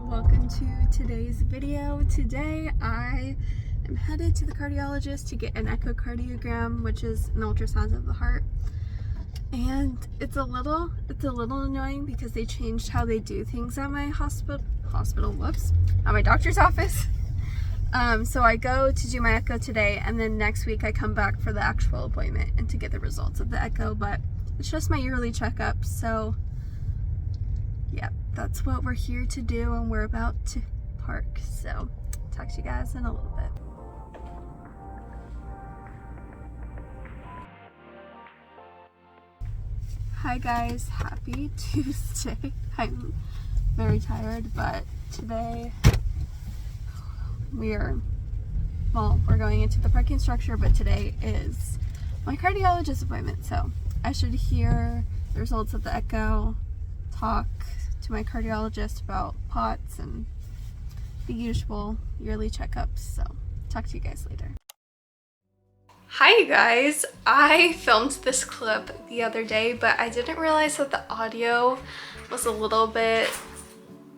welcome to today's video. Today I am headed to the cardiologist to get an echocardiogram, which is an ultrasound of the heart. And it's a little annoying because they changed how they do things at my at my doctor's office. So I go to do my echo today, and then next week I come back for the actual appointment and to get the results of the echo, but it's just my yearly checkup, so yeah, that's what we're here to do, and we're about to park, so talk to you guys in a little bit. Hi guys, happy Tuesday. I'm very tired, but today we're going into the parking structure, but today is my cardiologist appointment, so I should hear the results of the echo, talk to my cardiologist about POTS and the usual yearly checkups, so talk to you guys later. Hi you guys, I filmed this clip the other day, but I didn't realize that the audio was a little bit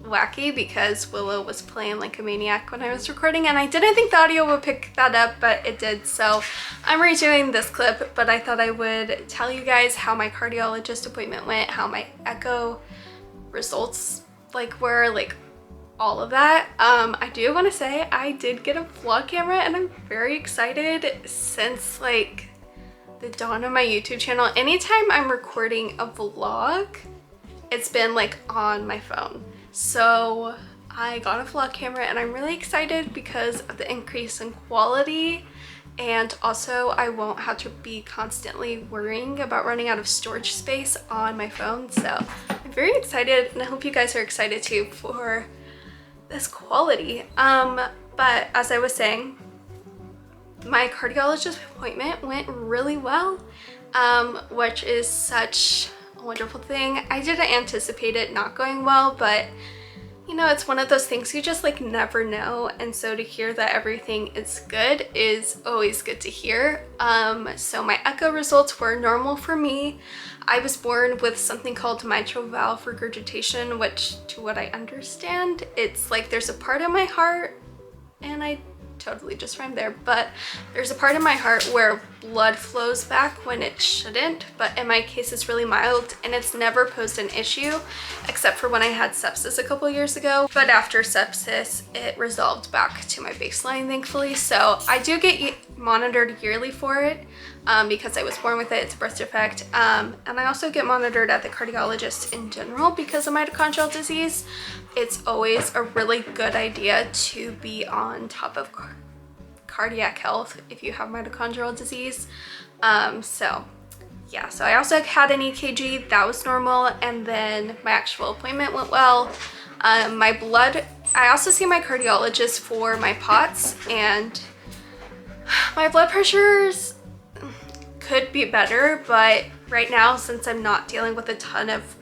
wacky because Willow was playing like a maniac when I was recording, and I didn't think the audio would pick that up, but it did. So I'm redoing this clip, but I thought I would tell you guys how my cardiologist appointment went, how my echo results were, all of that. I do want to say I did get a vlog camera, and I'm very excited. Since the dawn of my YouTube channel, anytime I'm recording a vlog, it's been on my phone. So I got a vlog camera, and I'm really excited because of the increase in quality, and also I won't have to be constantly worrying about running out of storage space on my phone. So I'm very excited, and I hope you guys are excited too for this quality. But as I was saying, my cardiologist appointment went really well, which is such a wonderful thing. I didn't anticipate it not going well, but you know, it's one of those things you just never know, and so to hear that everything is good is always good to hear. So my echo results were normal for me. I was born with something called mitral valve regurgitation, which, to what I understand, it's there's a part of my heart, and I totally just rhymed there, but there's a part of my heart where blood flows back when it shouldn't, but in my case it's really mild, and it's never posed an issue except for when I had sepsis a couple years ago. But after sepsis it resolved back to my baseline, thankfully. So I do get monitored yearly for it, because I was born with it. It's a birth defect, and I also get monitored at the cardiologist in general because of mitochondrial disease. It's always a really good idea to be on top of cardiac health if you have mitochondrial disease. So yeah, so I also had an EKG, that was normal, and then my actual appointment went well. My blood, I also see my cardiologist for my POTS, and my blood pressures could be better, but right now, since I'm not dealing with a ton of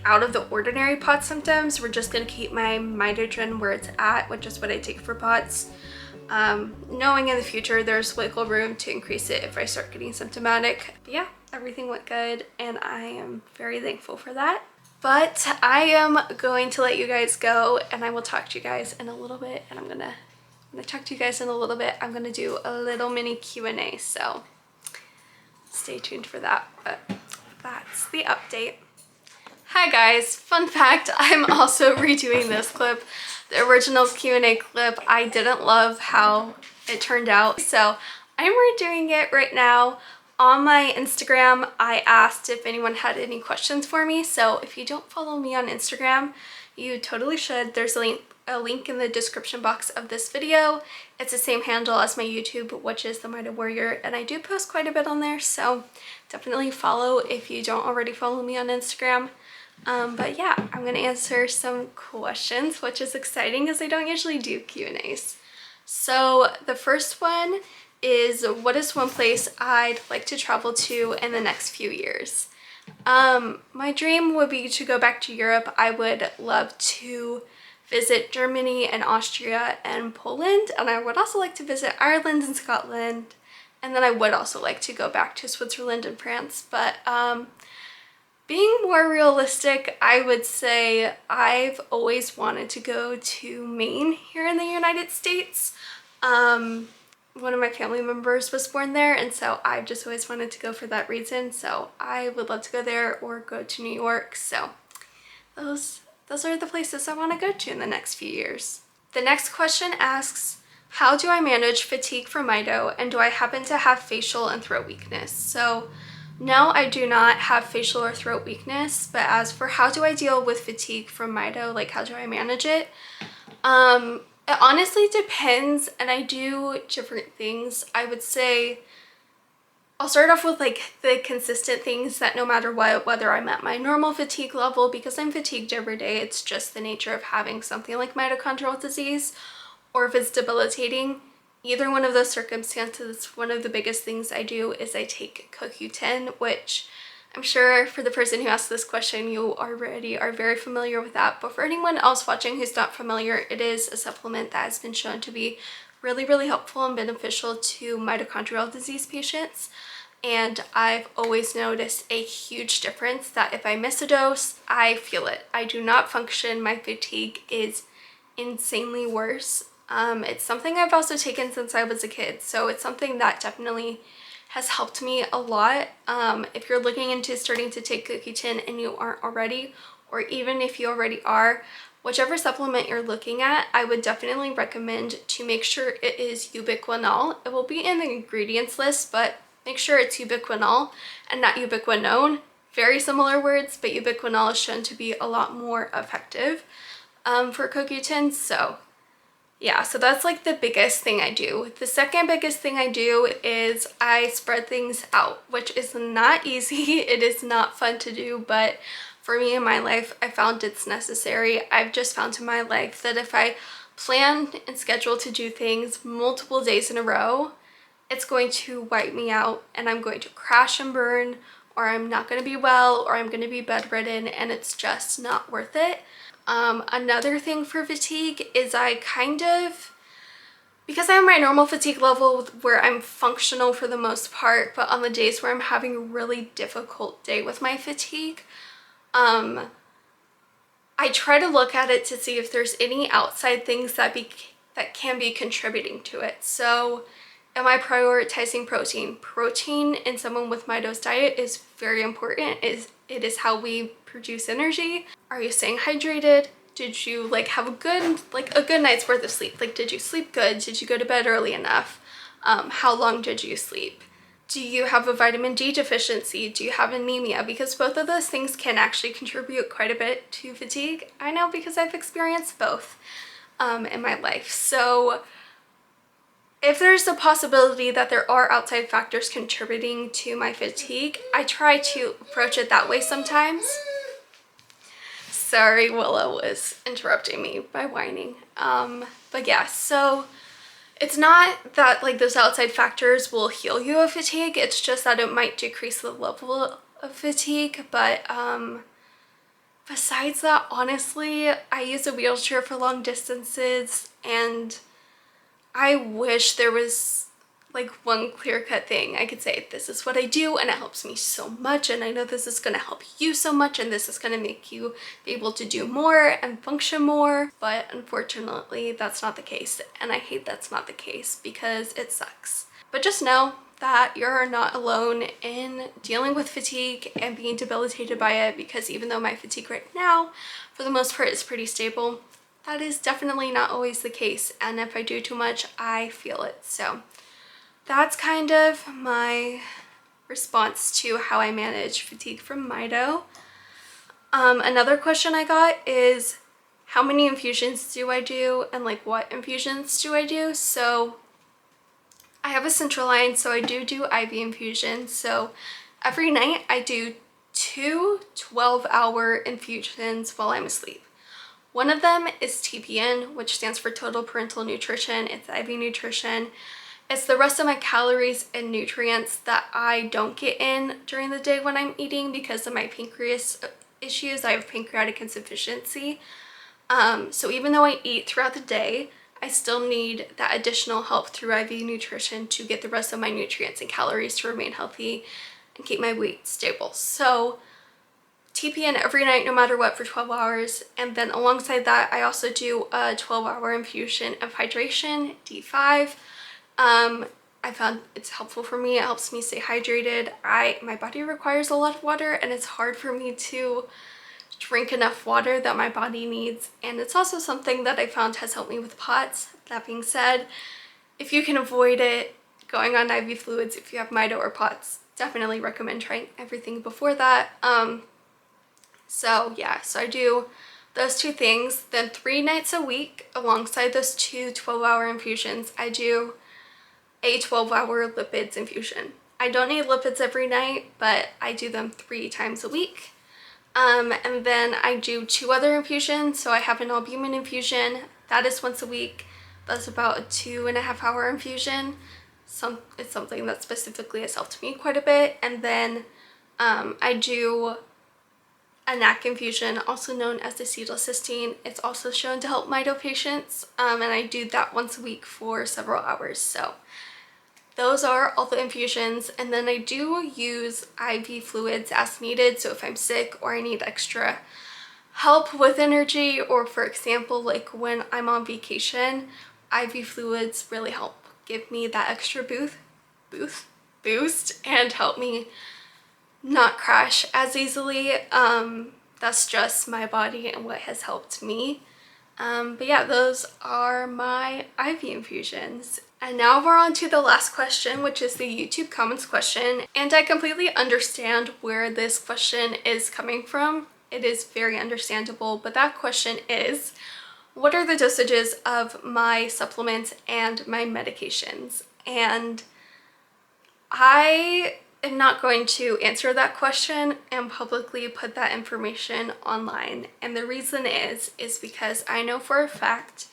out of the ordinary POTS symptoms, we're just gonna keep my mitogen where it's at, which is what I take for POTS. Knowing in the future there's wiggle room to increase it if I start getting symptomatic. But yeah, everything went good, and I am very thankful for that. But I am going to let you guys go, and I will talk to you guys in a little bit, and I'm gonna talk to you guys in a little bit. I'm gonna do a little mini Q&A, so stay tuned for that. But that's the update. Hi guys, fun fact, I'm also redoing this clip. The original Q&A clip, I didn't love how it turned out, so I'm redoing it right now. On my Instagram, I asked if anyone had any questions for me, so if you don't follow me on Instagram, you totally should. There's a link in the description box of this video. It's the same handle as my YouTube, which is TheMitoWarrior, and I do post quite a bit on there, so definitely follow if you don't already follow me on Instagram. But yeah, I'm gonna answer some questions, which is exciting as I don't usually do Q&As. So the first one is, what is one place I'd like to travel to in the next few years? My dream would be to go back to Europe. I would love to visit Germany and Austria and Poland, and I would also like to visit Ireland and Scotland, and then I would also like to go back to Switzerland and France. But Being more realistic, I would say I've always wanted to go to Maine here in the United States. One of my family members was born there, and so I've just always wanted to go for that reason. So I would love to go there or go to New York. So those are the places I want to go to in the next few years. The next question asks, how do I manage fatigue from Mito, and do I happen to have facial and throat weakness? So no, I do not have facial or throat weakness, but as for how do I deal with fatigue from Mito, like how do I manage it? It honestly depends, and I do different things. I would say I'll start off with like the consistent things that no matter what, whether I'm at my normal fatigue level, because I'm fatigued every day, it's just the nature of having something like mitochondrial disease, or if it's debilitating, either one of those circumstances, one of the biggest things I do is I take CoQ10, which I'm sure for the person who asked this question, you already are very familiar with that. But for anyone else watching who's not familiar, it is a supplement that has been shown to be really, really helpful and beneficial to mitochondrial disease patients. And I've always noticed a huge difference that if I miss a dose, I feel it. I do not function. My fatigue is insanely worse. It's something I've also taken since I was a kid, so it's something that definitely has helped me a lot. If you're looking into starting to take CoQ10 and you aren't already, or even if you already are, whichever supplement you're looking at, I would definitely recommend to make sure it is ubiquinol. It will be in the ingredients list, but make sure it's ubiquinol and not ubiquinone. Very similar words, but ubiquinol is shown to be a lot more effective for CoQ10. So yeah, so that's like the biggest thing I do. The second biggest thing I do is I spread things out, which is not easy. It is not fun to do, but for me in my life, I found it's necessary. I've just found in my life that if I plan and schedule to do things multiple days in a row, it's going to wipe me out and I'm going to crash and burn, or I'm not going to be well, or I'm going to be bedridden, and it's just not worth it. Another thing for fatigue is because I have my normal fatigue level where I'm functional for the most part, but on the days where I'm having a really difficult day with my fatigue, I try to look at it to see if there's any outside things that can be contributing to it. So am I prioritizing protein? Protein in someone with Mito's diet is very important. It is how we produce energy. Are you staying hydrated? Did you have a good night's worth of sleep? Did you sleep good? Did you go to bed early enough? How long did you sleep? Do you have a vitamin D deficiency? Do you have anemia? Because both of those things can actually contribute quite a bit to fatigue. I know because I've experienced both in my life. So if there's a possibility that there are outside factors contributing to my fatigue, I try to approach it that way sometimes. Sorry, Willow was interrupting me by whining. But yeah, so it's not that those outside factors will heal you of fatigue, it's just that it might decrease the level of fatigue. But besides that, honestly, I use a wheelchair for long distances, and I wish there was one clear-cut thing I could say, this is what I do and it helps me so much, and I know this is going to help you so much, and this is going to make you be able to do more and function more. But unfortunately, that's not the case, and I hate that's not the case because it sucks. But just know that you're not alone in dealing with fatigue and being debilitated by it, because even though my fatigue right now, for the most part, is pretty stable, that is definitely not always the case, and if I do too much, I feel it. So that's kind of my response to how I manage fatigue from Mito. Another question I got is, how many infusions do I do, and what infusions do I do? So I have a central line, so I do IV infusions. So every night I do 2 12-hour infusions while I'm asleep. One of them is TPN, which stands for Total Parental Nutrition. It's IV nutrition. It's the rest of my calories and nutrients that I don't get in during the day when I'm eating because of my pancreas issues. I have pancreatic insufficiency. So even though I eat throughout the day, I still need that additional help through IV nutrition to get the rest of my nutrients and calories to remain healthy and keep my weight stable. So TPN every night no matter what for 12 hours, and then alongside that I also do a 12-hour infusion of hydration, D5. I found it's helpful for me. It helps me stay hydrated. My body requires a lot of water, and it's hard for me to drink enough water that my body needs, and it's also something that I found has helped me with POTS. That being said, if you can avoid it, going on IV fluids if you have Mito or POTS, definitely recommend trying everything before that. So yeah, so I do those two things. Then 3 nights a week alongside those two 12-hour infusions, I do a 12-hour lipids infusion. I don't need lipids every night, but I do them 3 times a week. And then I do 2 other infusions. So I have an albumin infusion, that is once a week. That's about a 2.5-hour infusion. It's something that specifically has helped me quite a bit. And then I do a NAC infusion, also known as acetylcysteine. It's also shown to help Mito patients, and I do that once a week for several hours. So those are all the infusions, and then I do use IV fluids as needed. So if I'm sick or I need extra help with energy, or for example, like when I'm on vacation, IV fluids really help give me that extra boost and help me not crash as easily. That's just my body and what has helped me. But yeah, those are my IV infusions. And now we're on to the last question, which is the YouTube comments question. And I completely understand where this question is coming from. It is very understandable, but that question is, what are the dosages of my supplements and my medications? And I am not going to answer that question and publicly put that information online. And the reason is because I know for a fact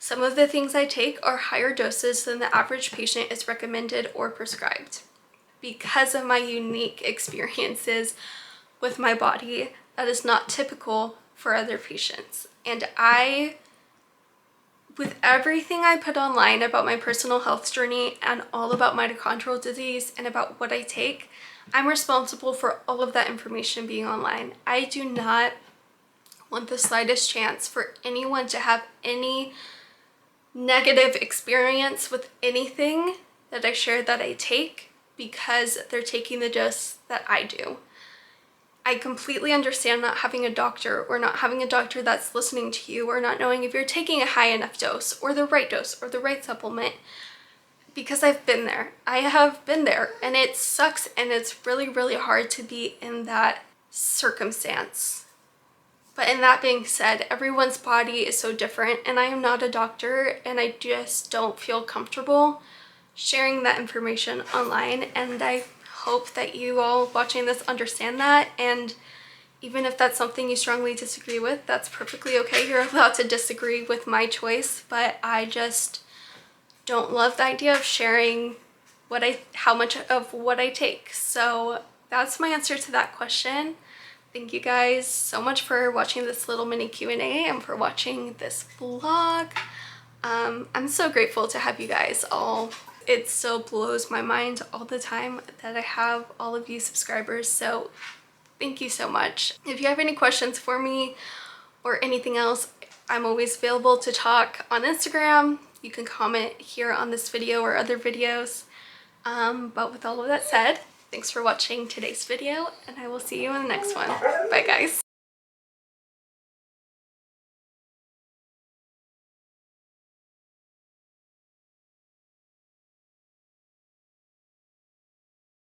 some of the things I take are higher doses than the average patient is recommended or prescribed. Because of my unique experiences with my body, that is not typical for other patients. And with everything I put online about my personal health journey and all about mitochondrial disease and about what I take, I'm responsible for all of that information being online. I do not want the slightest chance for anyone to have any negative experience with anything that I share that I take because they're taking the dose that I do. I completely understand not having a doctor, or not having a doctor that's listening to you, or not knowing if you're taking a high enough dose or the right supplement, because I've been there. I have been there, and it sucks, and it's really, really hard to be in that circumstance. But in that being said, everyone's body is so different, and I am not a doctor, and I just don't feel comfortable sharing that information online. And I hope that you all watching this understand that, and even if that's something you strongly disagree with, that's perfectly okay. You're allowed to disagree with my choice, but I just don't love the idea of sharing how much of what I take. So that's my answer to that question. Thank you guys so much for watching this little mini Q&A and for watching this vlog. I'm so grateful to have you guys all. It still blows my mind all the time that I have all of you subscribers, so thank you so much. If you have any questions for me or anything else, I'm always available to talk on Instagram. You can comment here on this video or other videos. But with all of that said, thanks for watching today's video, and I will see you in the next one. Bye guys.